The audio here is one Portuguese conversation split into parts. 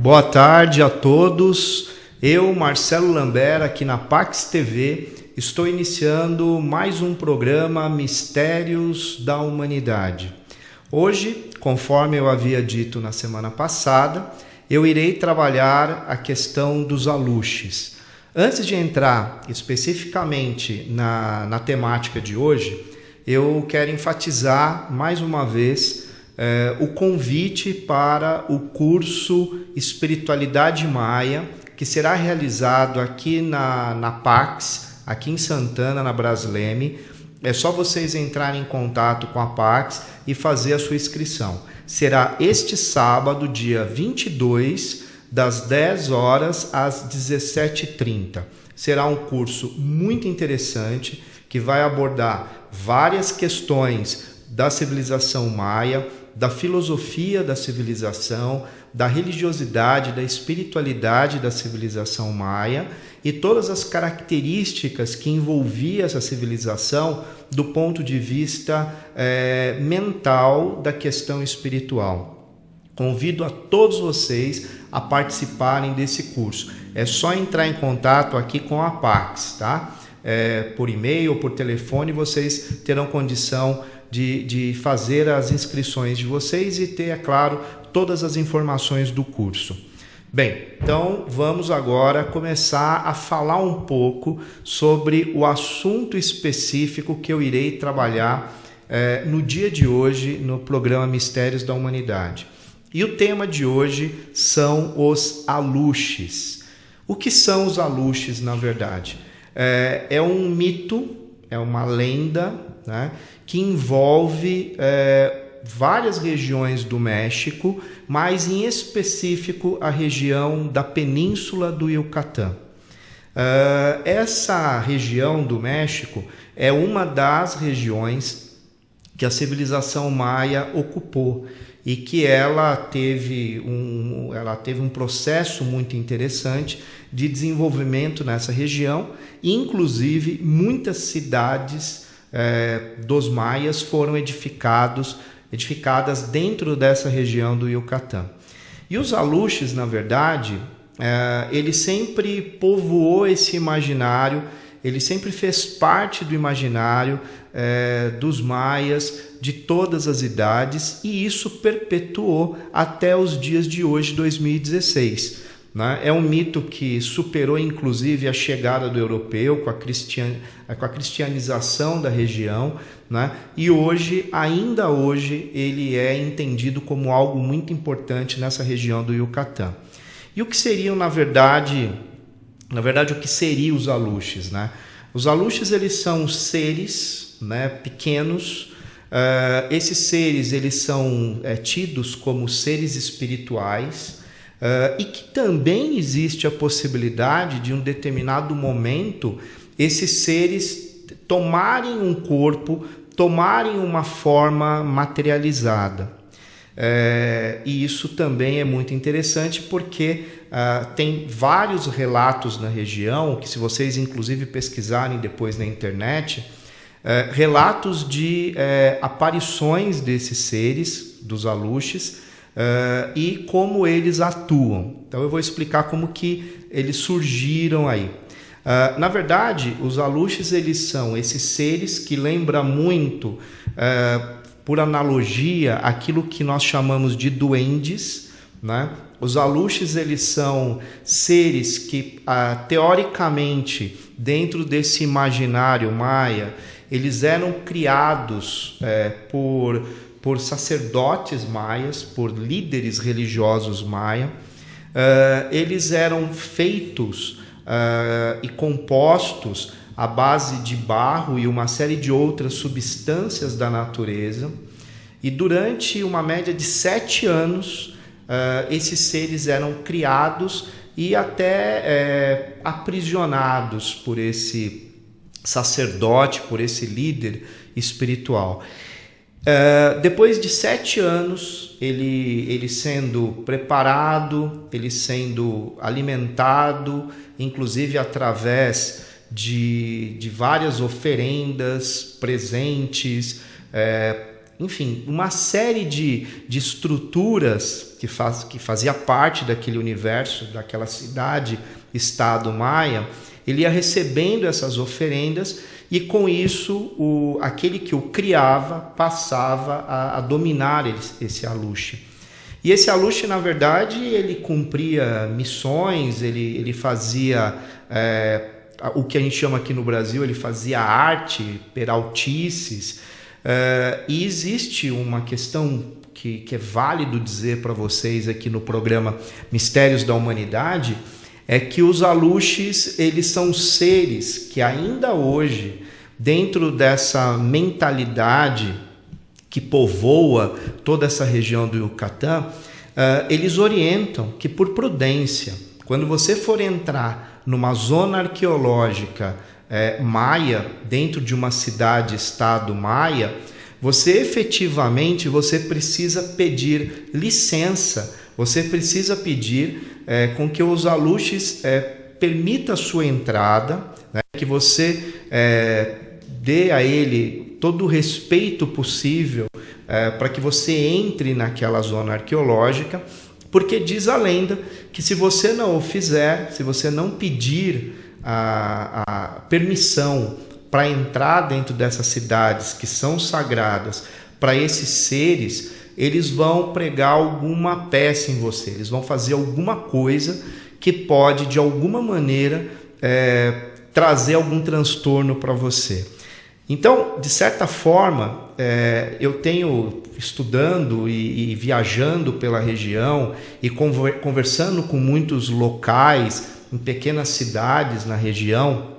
Boa tarde a todos. Eu, Marcelo Lambert, aqui na Pax TV, estou iniciando mais um programa Mistérios da Humanidade. Hoje, conforme eu havia dito na semana passada, eu irei trabalhar a questão dos aluxes. Antes de entrar especificamente na temática de hoje, eu quero enfatizar mais uma vez o convite para o curso Espiritualidade Maia, que será realizado aqui na Pax, aqui em Santana, na Brasleme. É só vocês entrarem em contato com a Pax e fazer a sua inscrição. Será este sábado, dia 22, das 10 horas às 17h30. Será um curso muito interessante que vai abordar várias questões da civilização maia, da filosofia da civilização, da religiosidade, da espiritualidade da civilização maia e todas as características que envolvia essa civilização do ponto de vista mental da questão espiritual. Convido a todos vocês a participarem desse curso. É só entrar em contato aqui com a Pax, tá? Por e-mail ou por telefone, vocês terão condição de fazer as inscrições de vocês e ter, é claro, todas as informações do curso. Bem, então vamos agora começar a falar um pouco sobre o assunto específico que eu irei trabalhar no dia de hoje no programa Mistérios da Humanidade. E o tema de hoje são os aluxes. O que são os aluxes, na verdade? É um mito, é uma lenda, né, que envolve várias regiões do México, mas em específico a região da Península do Yucatán. Essa região do México é uma das regiões que a civilização maia ocupou e que ela teve um processo muito interessante de desenvolvimento nessa região, e inclusive muitas cidades dos maias foram edificadas dentro dessa região do Yucatán. E os aluxes, na verdade, ele sempre povoou esse imaginário, ele sempre fez parte do imaginário dos maias de todas as idades, e isso perpetuou até os dias de hoje, 2016. Né? É um mito que superou inclusive a chegada do europeu com a cristianização da região, né? E hoje, ainda hoje, ele é entendido como algo muito importante nessa região do Yucatán. E o que seriam, na verdade, o que seriam os aluxes, né? Os aluxes, eles são seres, né, pequenos. Esses seres, eles são tidos como seres espirituais, e que também existe a possibilidade de, em um determinado momento, esses seres tomarem um corpo, tomarem uma forma materializada. E isso também é muito interessante porque tem vários relatos na região, que se vocês inclusive pesquisarem depois na internet, relatos de aparições desses seres, dos aluxes, e como eles atuam. Então eu vou explicar como que eles surgiram aí. Na verdade, os aluxes, eles são esses seres que lembram muito, por analogia, aquilo que nós chamamos de duendes, né? Os aluxes, eles são seres que, teoricamente, dentro desse imaginário maia, eles eram criados por sacerdotes maias, por líderes religiosos maia. Eles eram feitos e compostos à base de barro e uma série de outras substâncias da natureza. E durante uma média de 7 anos, esses seres eram criados e até aprisionados por esse sacerdote, por esse líder espiritual. Depois de 7 anos, ele sendo preparado, ele sendo alimentado, inclusive através de várias oferendas, presentes, enfim, uma série de estruturas que fazia parte daquele universo, daquela cidade-estado maia. Ele ia recebendo essas oferendas e, com isso, aquele que o criava passava a dominar esse Aluxe. E esse Aluxe, na verdade, ele cumpria missões, ele fazia o que a gente chama aqui no Brasil, ele fazia arte, peraltices. E existe uma questão que é válido dizer para vocês aqui no programa Mistérios da Humanidade, é que os Aluxes, eles são seres que ainda hoje, dentro dessa mentalidade que povoa toda essa região do Yucatán, eles orientam que, por prudência, quando você for entrar numa zona arqueológica maia, dentro de uma cidade-estado maia, você efetivamente precisa pedir licença, você precisa pedir com que os Aluxes permita a sua entrada, né, que você dê a ele todo o respeito possível para que você entre naquela zona arqueológica, porque diz a lenda que se você não o fizer, se você não pedir a permissão para entrar dentro dessas cidades que são sagradas para esses seres, eles vão pregar alguma peça em você, eles vão fazer alguma coisa que pode, de alguma maneira, trazer algum transtorno para você. Então, de certa forma, eu tenho estudando e viajando pela região e conversando com muitos locais, em pequenas cidades na região,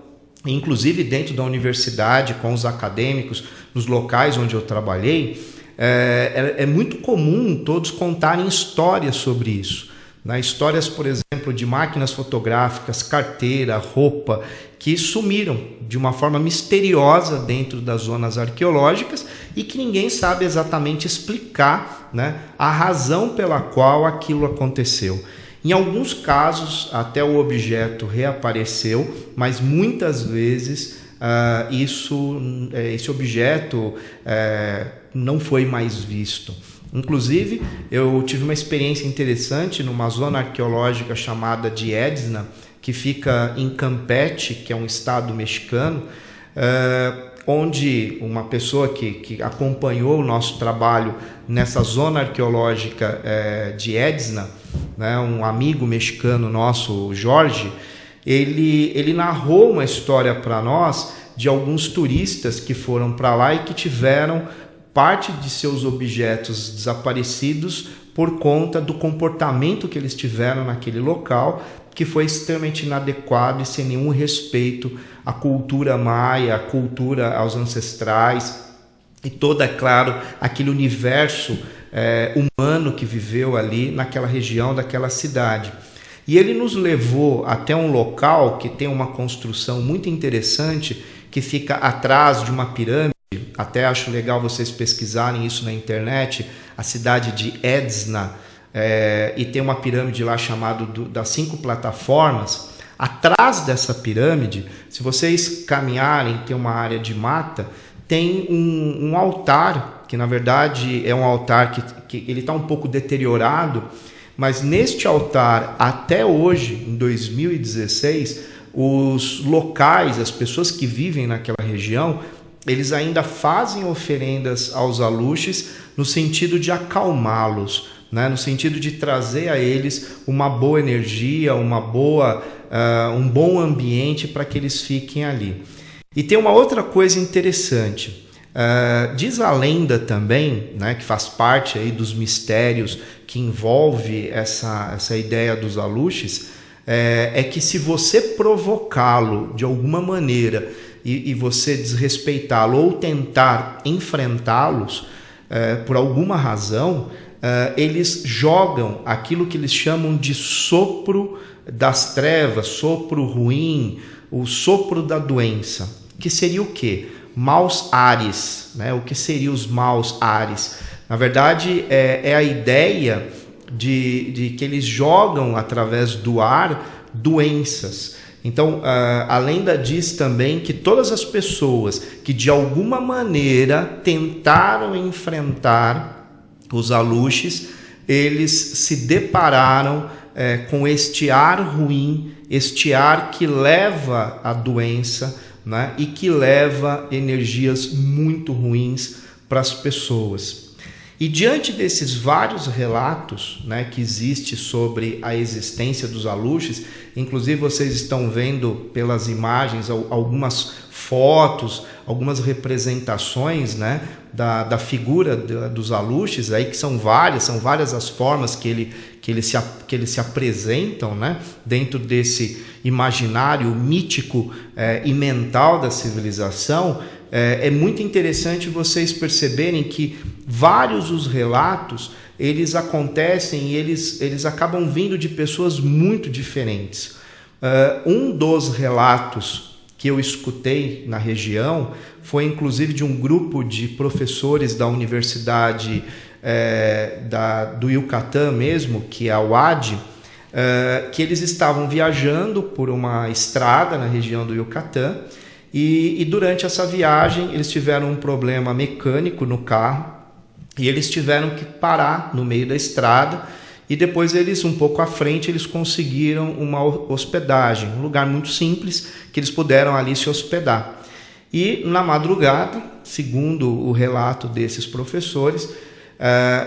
inclusive dentro da universidade, com os acadêmicos, nos locais onde eu trabalhei, é muito comum todos contarem histórias sobre isso. Né? Histórias, por exemplo, de máquinas fotográficas, carteira, roupa, que sumiram de uma forma misteriosa dentro das zonas arqueológicas e que ninguém sabe exatamente explicar, né, a razão pela qual aquilo aconteceu. Em alguns casos, até o objeto reapareceu, mas muitas vezes esse objeto não foi mais visto. Inclusive, eu tive uma experiência interessante numa zona arqueológica chamada de Édzna, que fica em Campeche, que é um estado mexicano, onde uma pessoa que acompanhou o nosso trabalho nessa zona arqueológica de Édzna, né, um amigo mexicano nosso, Jorge, ele narrou uma história para nós de alguns turistas que foram para lá e que tiveram parte de seus objetos desaparecidos por conta do comportamento que eles tiveram naquele local, que foi extremamente inadequado e sem nenhum respeito à cultura maia, à cultura aos ancestrais e todo, é claro, aquele universo humano que viveu ali naquela região, daquela cidade. E ele nos levou até um local que tem uma construção muito interessante, que fica atrás de uma pirâmide. Até acho legal vocês pesquisarem isso na internet, a cidade de Édzna, e tem uma pirâmide lá chamada das 5 plataformas. Atrás dessa pirâmide, se vocês caminharem, tem uma área de mata, tem um altar, que na verdade é um altar que ele está um pouco deteriorado, mas neste altar, até hoje, em 2016, os locais, as pessoas que vivem naquela região, eles ainda fazem oferendas aos Aluxes no sentido de acalmá-los, né? No sentido de trazer a eles uma boa energia, um bom ambiente para que eles fiquem ali. E tem uma outra coisa interessante. Diz a lenda também, né, que faz parte aí dos mistérios que envolve essa ideia dos Aluxes, é que se você provocá-lo de alguma maneira e você desrespeitá-lo ou tentar enfrentá-los por alguma razão, eles jogam aquilo que eles chamam de sopro das trevas, sopro ruim, o sopro da doença, que seria o quê? Maus ares, né? O que seriam os maus ares? Na verdade, é a ideia de que eles jogam através do ar doenças. Então, a lenda diz também que todas as pessoas que de alguma maneira tentaram enfrentar os Aluxes, eles se depararam com este ar ruim, este ar que leva à doença, né? E que leva energias muito ruins para as pessoas. E diante desses vários relatos, né, que existe sobre a existência dos Aluxes, inclusive vocês estão vendo pelas imagens algumas fotos, algumas representações, né, da figura dos Aluxes, aí, que são várias as formas que eles se apresentam, né, dentro desse imaginário mítico e mental da civilização. É muito interessante vocês perceberem que vários os relatos, eles acontecem e eles acabam vindo de pessoas muito diferentes. Um dos relatos que eu escutei na região foi inclusive de um grupo de professores da Universidade do Yucatán mesmo, que é a UAD, que eles estavam viajando por uma estrada na região do Yucatán. E durante essa viagem eles tiveram um problema mecânico no carro e eles tiveram que parar no meio da estrada, e depois eles, um pouco à frente, eles conseguiram uma hospedagem, um lugar muito simples que eles puderam ali se hospedar. E na madrugada, segundo o relato desses professores,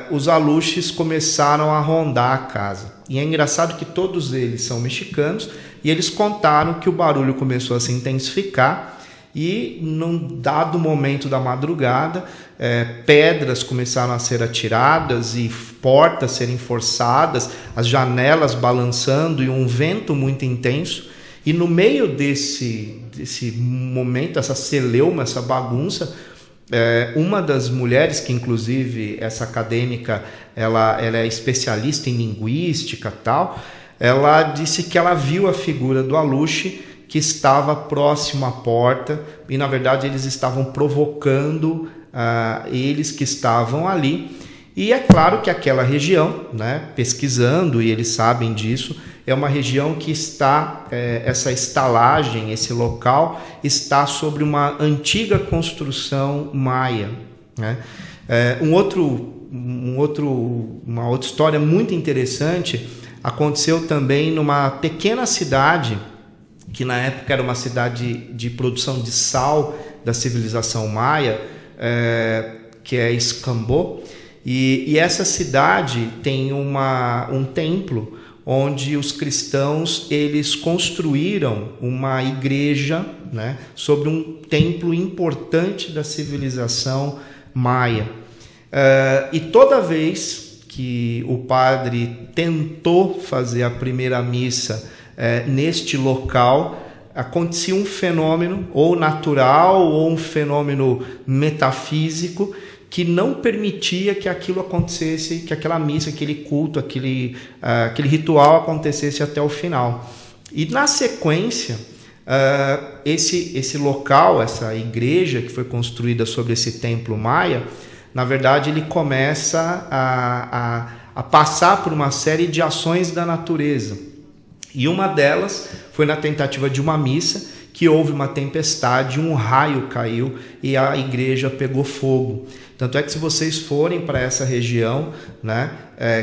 os Aluxes começaram a rondar a casa. E é engraçado que todos eles são mexicanos, e eles contaram que o barulho começou a se intensificar, e num dado momento da madrugada, pedras começaram a ser atiradas e portas serem forçadas, as janelas balançando e um vento muito intenso. E no meio desse momento, essa celeuma, essa bagunça, uma das mulheres, que inclusive essa acadêmica, ela é especialista em linguística e tal, ela disse que ela viu a figura do Aluxe que estava próximo à porta, e na verdade eles estavam provocando eles que estavam ali. E é claro que aquela região, né, pesquisando, e eles sabem disso, é uma região que está, essa estalagem, esse local, está sobre uma antiga construção maia, né? Uma outra história muito interessante aconteceu também numa pequena cidade, que na época era uma cidade de produção de sal da civilização maia, que é Escambô, e essa cidade tem um templo onde os cristãos eles construíram uma igreja, né, sobre um templo importante da civilização maia. E toda vez que o padre tentou fazer a primeira missa neste local, acontecia um fenômeno ou natural ou um fenômeno metafísico que não permitia que aquilo acontecesse, que aquela missa, aquele culto, aquele ritual acontecesse até o final. E na sequência, esse local, essa igreja que foi construída sobre esse templo maia, na verdade ele começa a passar por uma série de ações da natureza. E uma delas foi na tentativa de uma missa, que houve uma tempestade, um raio caiu e a igreja pegou fogo. Tanto é que se vocês forem para essa região, né,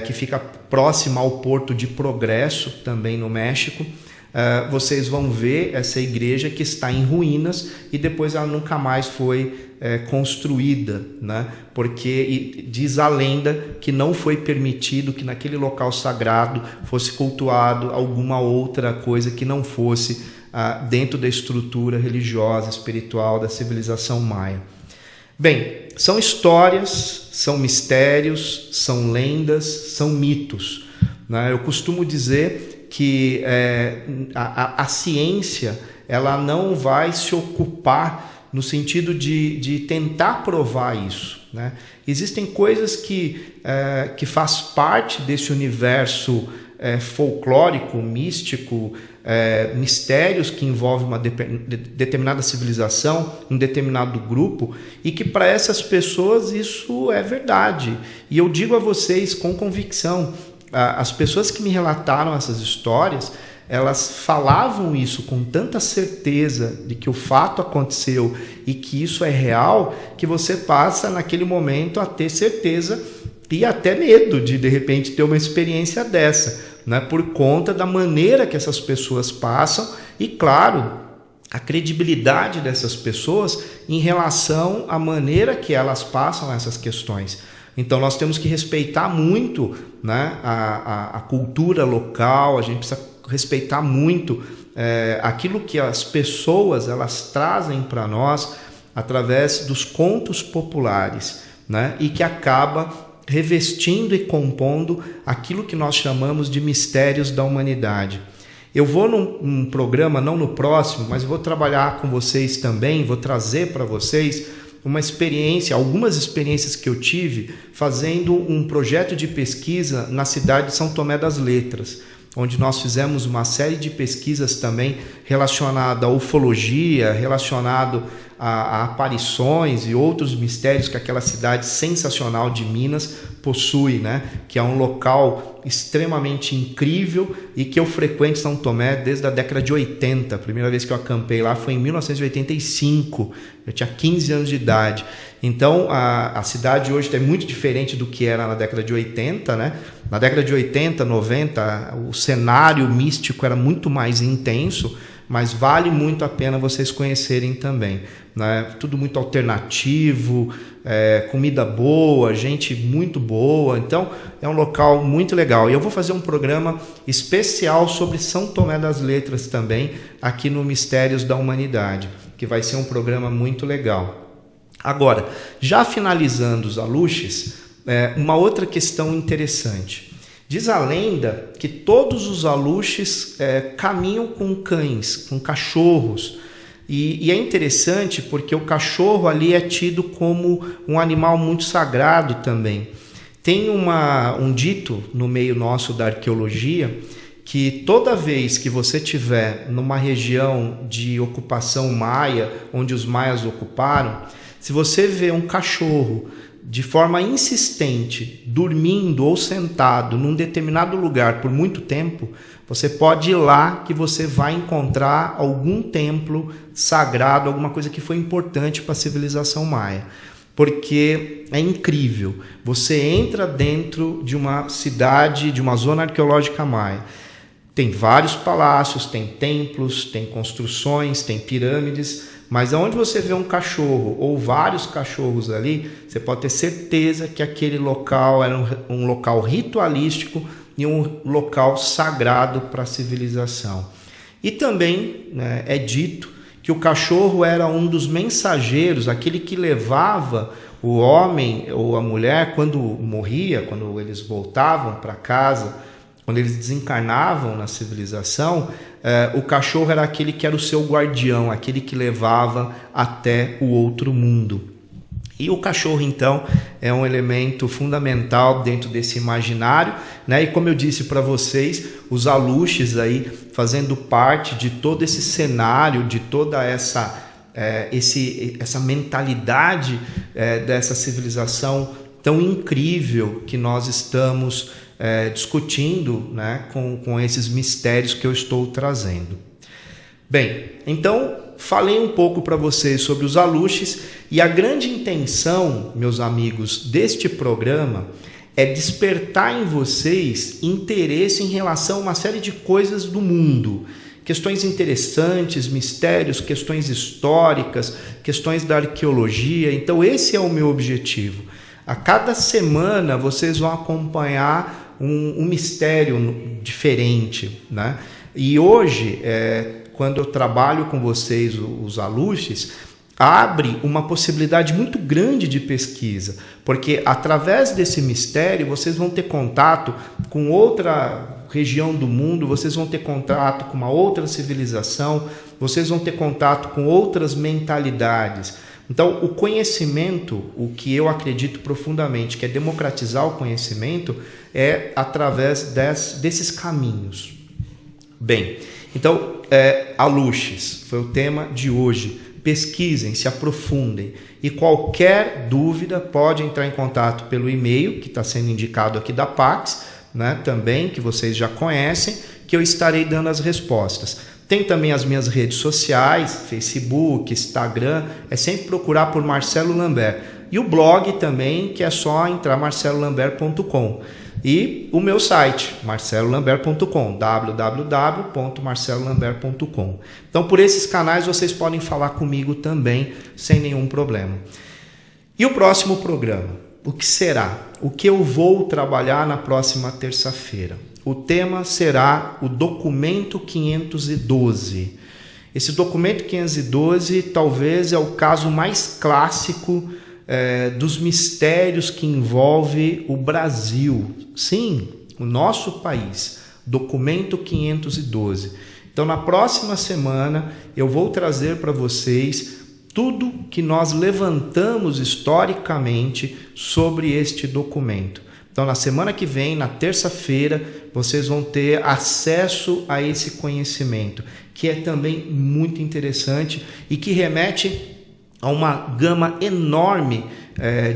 que fica próxima ao Porto de Progresso, também no México, vocês vão ver essa igreja que está em ruínas e depois ela nunca mais foi construída, né? Porque diz a lenda que não foi permitido que naquele local sagrado fosse cultuado alguma outra coisa que não fosse dentro da estrutura religiosa, espiritual da civilização maia. Bem, são histórias, são mistérios, são lendas, são mitos, né? Eu costumo dizer que a ciência ela não vai se ocupar no sentido de tentar provar isso, né? Existem coisas que faz parte desse universo folclórico, místico, mistérios que envolvem uma determinada civilização, um determinado grupo, e que para essas pessoas isso é verdade. E eu digo a vocês com convicção, as pessoas que me relataram essas histórias, elas falavam isso com tanta certeza de que o fato aconteceu e que isso é real, que você passa naquele momento a ter certeza e até medo de repente ter uma experiência dessa, né? Por conta da maneira que essas pessoas passam e, claro, a credibilidade dessas pessoas em relação à maneira que elas passam essas questões. Então nós temos que respeitar muito, né, a cultura local, a gente precisa respeitar muito aquilo que as pessoas elas trazem para nós através dos contos populares, né, e que acaba revestindo e compondo aquilo que nós chamamos de mistérios da humanidade. Eu vou num programa, não no próximo, mas vou trabalhar com vocês também, vou trazer para vocês uma experiência, algumas experiências que eu tive fazendo um projeto de pesquisa na cidade de São Tomé das Letras, onde nós fizemos uma série de pesquisas também relacionada à ufologia, relacionado a aparições e outros mistérios que aquela cidade sensacional de Minas possui, né? Que é um local extremamente incrível e que eu frequento São Tomé desde a década de 80. A primeira vez que eu acampei lá foi em 1985, eu tinha 15 anos de idade. Então a cidade hoje é muito diferente do que era na década de 80, né? Na década de 80, 90, o cenário místico era muito mais intenso, mas vale muito a pena vocês conhecerem também, né? Tudo muito alternativo, comida boa, gente muito boa, então é um local muito legal. E eu vou fazer um programa especial sobre São Tomé das Letras também, aqui no Mistérios da Humanidade, que vai ser um programa muito legal. Agora, já finalizando os aluxes, uma outra questão interessante. Diz a lenda que todos os aluxes caminham com cães, com cachorros. E é interessante porque o cachorro ali é tido como um animal muito sagrado também. Tem um dito no meio nosso da arqueologia que toda vez que você estiver numa região de ocupação maia, onde os maias ocuparam, se você vê um cachorro de forma insistente, dormindo ou sentado num determinado lugar por muito tempo, você pode ir lá que você vai encontrar algum templo sagrado, alguma coisa que foi importante para a civilização maia. Porque é incrível, você entra dentro de uma cidade, de uma zona arqueológica maia, tem vários palácios, tem templos, tem construções, tem pirâmides, mas onde você vê um cachorro ou vários cachorros ali, você pode ter certeza que aquele local era um local ritualístico e um local sagrado para a civilização. E também, né, é dito que o cachorro era um dos mensageiros, aquele que levava o homem ou a mulher quando morria, quando eles voltavam para casa, quando eles desencarnavam na civilização, o cachorro era aquele que era o seu guardião, aquele que levava até o outro mundo. E o cachorro, então, é um elemento fundamental dentro desse imaginário, né? E como eu disse para vocês, os aluxes aí fazendo parte de todo esse cenário, de toda essa mentalidade dessa civilização tão incrível que nós estamos discutindo, né, com esses mistérios que eu estou trazendo. Bem, então falei um pouco para vocês sobre os aluxes e a grande intenção, meus amigos, deste programa é despertar em vocês interesse em relação a uma série de coisas do mundo, questões interessantes, mistérios, questões históricas, questões da arqueologia. Então esse é o meu objetivo. A cada semana vocês vão acompanhar um mistério diferente, né? E hoje, quando eu trabalho com vocês os aluxes, abre uma possibilidade muito grande de pesquisa, porque através desse mistério vocês vão ter contato com outra região do mundo, vocês vão ter contato com uma outra civilização, vocês vão ter contato com outras mentalidades. Então, o conhecimento, o que eu acredito profundamente, que é democratizar o conhecimento, é através desses caminhos. Bem, então, aluxes foi o tema de hoje. Pesquisem, se aprofundem. E qualquer dúvida pode entrar em contato pelo e-mail, que está sendo indicado aqui da Pax, né, também, que vocês já conhecem, que eu estarei dando as respostas. Tem também as minhas redes sociais, Facebook, Instagram, é sempre procurar por Marcelo Lambert. E o blog também, que é só entrar marcelolambert.com. E o meu site, marcelolambert.com, www.marcelolambert.com. Então, por esses canais vocês podem falar comigo também, sem nenhum problema. E o próximo programa? O que será? O que eu vou trabalhar na próxima terça-feira? O tema será o documento 512. Esse documento 512 talvez é o caso mais clássico dos mistérios que envolve o Brasil. Sim, o nosso país. Documento 512. Então, na próxima semana, eu vou trazer para vocês tudo que nós levantamos historicamente sobre este documento. Então, na semana que vem, na terça-feira, vocês vão ter acesso a esse conhecimento, que é também muito interessante e que remete a uma gama enorme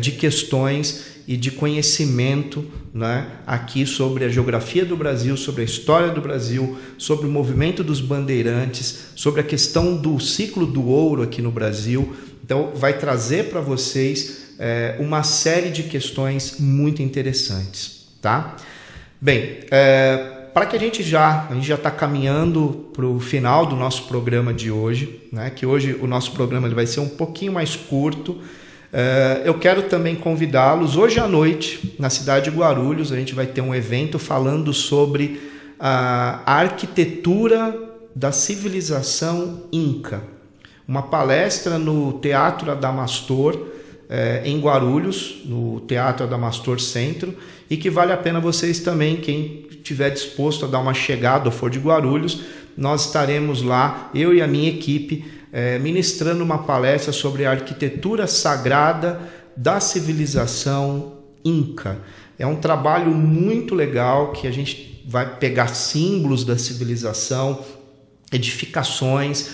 de questões e de conhecimento, né, aqui sobre a geografia do Brasil, sobre a história do Brasil, sobre o movimento dos bandeirantes, sobre a questão do ciclo do ouro aqui no Brasil. Então, vai trazer para vocês uma série de questões muito interessantes, tá? Bem, para que a gente já está caminhando para o final do nosso programa de hoje, né? Que hoje o nosso programa ele vai ser um pouquinho mais curto. Eu quero também convidá-los. Hoje à noite, na cidade de Guarulhos, a gente vai ter um evento falando sobre a arquitetura da civilização Inca. Uma palestra no Teatro Adamastor, em Guarulhos, no Teatro Adamastor Centro, e que vale a pena vocês também, quem estiver disposto a dar uma chegada ou for de Guarulhos, nós estaremos lá, eu e a minha equipe, ministrando uma palestra sobre a arquitetura sagrada da civilização Inca. É um trabalho muito legal que a gente vai pegar símbolos da civilização, edificações,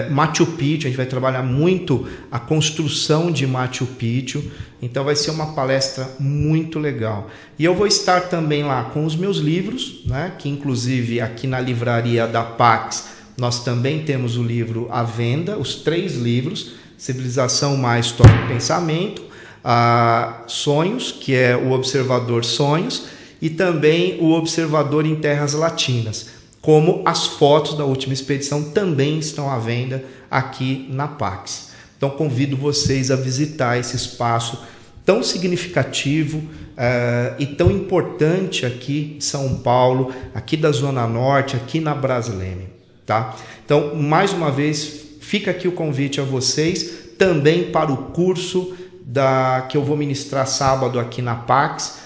Machu Picchu, a gente vai trabalhar muito a construção de Machu Picchu, então vai ser uma palestra muito legal. E eu vou estar também lá com os meus livros, né, que inclusive aqui na livraria da Pax nós também temos o livro à venda, os 3 livros, Civilização Mais História e Pensamento, Sonhos, que é o Observador Sonhos, e também o Observador em Terras Latinas, como as fotos da última expedição também estão à venda aqui na Pax. Então convido vocês a visitar esse espaço tão significativo e tão importante aqui em São Paulo, aqui da Zona Norte, aqui na Brasileme, tá? Então, mais uma vez, fica aqui o convite a vocês, também para o curso que eu vou ministrar sábado aqui na Pax,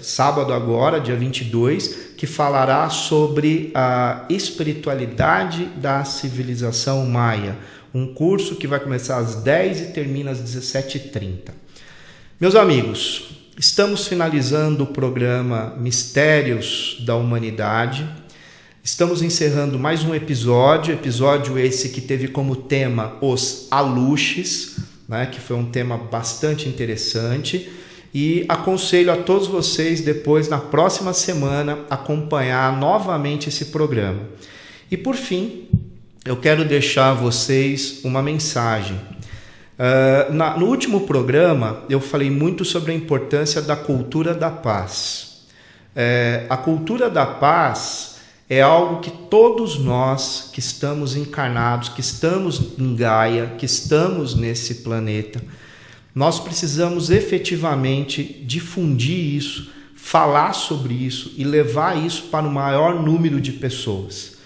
sábado agora, dia 22, que falará sobre a espiritualidade da civilização maia. Um curso que vai começar às 10 e termina às 17h30. Meus amigos, estamos finalizando o programa Mistérios da Humanidade. Estamos encerrando mais um episódio esse que teve como tema os Aluxes, né, que foi um tema bastante interessante. E aconselho a todos vocês depois, na próxima semana, acompanhar novamente esse programa. E por fim, eu quero deixar a vocês uma mensagem. No último programa, eu falei muito sobre a importância da cultura da paz. A cultura da paz é algo que todos nós que estamos encarnados, que estamos em Gaia, que estamos nesse planeta, nós precisamos efetivamente difundir isso, falar sobre isso e levar isso para o maior número de pessoas.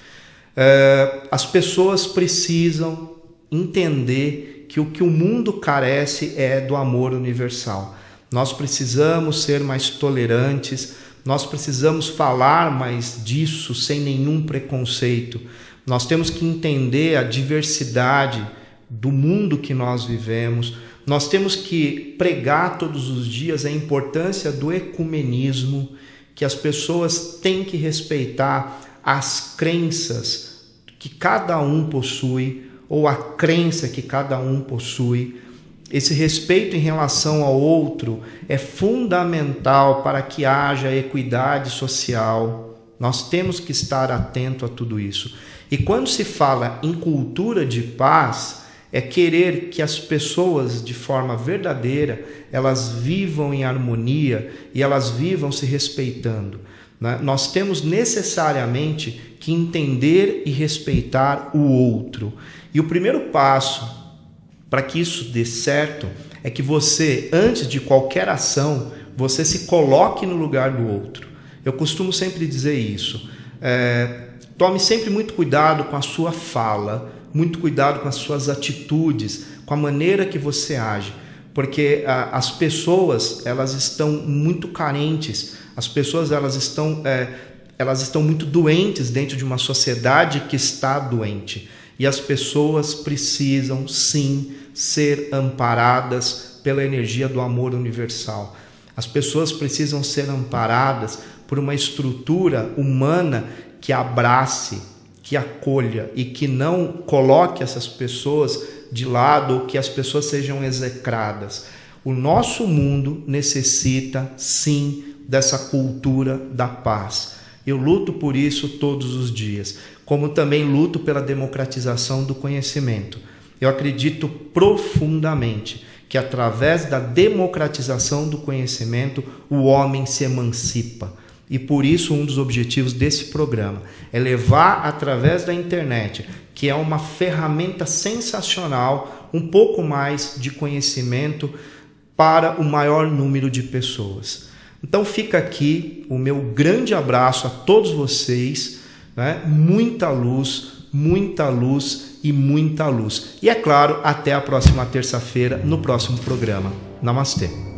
As pessoas precisam entender que o que o mundo carece é do amor universal. Nós precisamos ser mais tolerantes, nós precisamos falar mais disso sem nenhum preconceito. Nós temos que entender a diversidade do mundo que nós vivemos. Nós temos que pregar todos os dias a importância do ecumenismo, que as pessoas têm que respeitar as crenças que cada um possui, ou a crença que cada um possui. Esse respeito em relação ao outro é fundamental para que haja equidade social, Nós temos que estar atento a tudo isso. E quando se fala em cultura de paz, é querer que as pessoas, de forma verdadeira, elas vivam em harmonia e elas vivam se respeitando, né? Nós temos necessariamente que entender e respeitar o outro. E o primeiro passo para que isso dê certo é que você, antes de qualquer ação, você se coloque no lugar do outro. Eu costumo sempre dizer isso. Tome sempre muito cuidado com a sua fala, muito cuidado com as suas atitudes, com a maneira que você age, porque as pessoas, elas estão muito carentes, as pessoas elas estão muito doentes dentro de uma sociedade que está doente, e as pessoas precisam sim ser amparadas pela energia do amor universal. As pessoas precisam ser amparadas por uma estrutura humana que abrace, que acolha e que não coloque essas pessoas de lado ou que as pessoas sejam execradas. O nosso mundo necessita, sim, dessa cultura da paz. Eu luto por isso todos os dias, como também luto pela democratização do conhecimento. Eu acredito profundamente que através da democratização do conhecimento o homem se emancipa. E por isso um dos objetivos desse programa é levar através da internet, que é uma ferramenta sensacional, um pouco mais de conhecimento para o maior número de pessoas. Então fica aqui o meu grande abraço a todos vocês, né? Muita luz e muita luz. E é claro, até a próxima terça-feira no próximo programa. Namastê.